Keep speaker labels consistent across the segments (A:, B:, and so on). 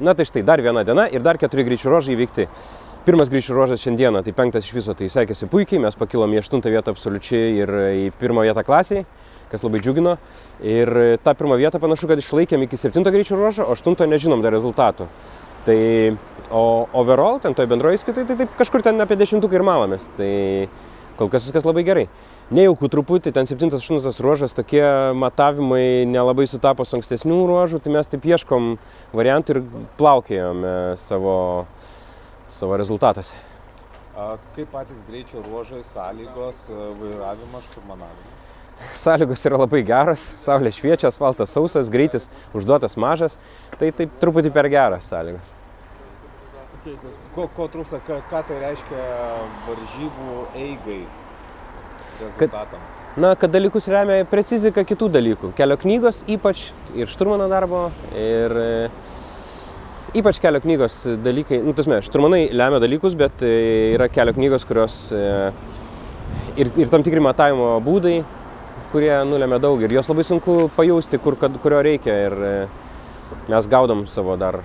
A: Na tai štai, dar viena diena ir dar 4 greičių ruožai įveikti. Pirmas greičių ruožas šiandieną, tai 5 iš viso, tai sekėsi puikiai, mes pakilom į 8 vietą absoliučiai ir į 1 vietą klasiai, kas labai džiugino. Ir tą 1 vietą panašu, kad išlaikėm iki 7 greičių ruožo, o 8 nežinom dar rezultatų. Tai, o overall, ten toj bendroje įskaitai, tai taip kažkur ten apie 10 ir malamės. Tai kol kas viskas labai gerai. Nejaukų truputį, ten 7-8 ruožas, tokie matavimai nelabai sutapo su ankstesnių ruožų, tai mes taip ieškom variantų ir plaukėjome savo rezultatuose.
B: Kaip patys greičio ruožai, sąlygos, vairavimas, šturmanavimas?
A: Sąlygos yra labai geros, saulė šviečia, asfaltas sausas, greitis užduotas mažas, tai taip truputį per geras sąlygos.
B: Ko trūksta, ką tai reiškia varžybų eigai rezultatam?
A: Kad dalykus remia precizika kitų dalykų. Kelio knygos ypač ir šturmano darbo ir ypač kelio knygos dalykai. Šturmanai lemia dalykus, bet yra kelio knygos, kurios ir tam tikri matavimo būdai, kurie nulemia daug ir jos labai sunku pajausti, kurio reikia ir mes gaudom savo dar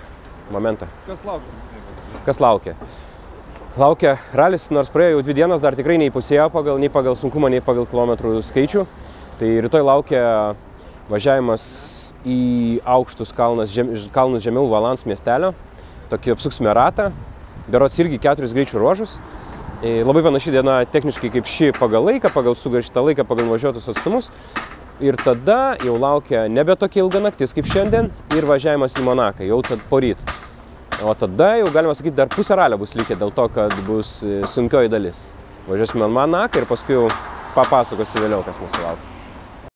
A: momentą. Kas laukia? Laukia ralis, nors praėjo jau 2 dienos, dar tikrai neįpusėjo nei pagal sunkumą, nei pagal kilometrų skaičių. Tai rytoj laukia važiavimas į aukštus kalnus žemiau Valans miestelio. Tokį apsuksime ratą, berods irgi 4 greičių ruožus. Labai panaši diena techniškai kaip ši pagal laiką, pagal sugaištą laiką, pagal važiuotus atstumus. Ir tada jau laukia nebe tokia ilga naktis kaip šiandien ir važiavimas į Monaką, jau poryt. O tada jau galima sakyti, dar pusę ralio bus likę dėl to, kad bus sunkioji dalis. Važiuosime į Monaką ir paskui jau papasakosiu vėliau, kas mūsų laukia.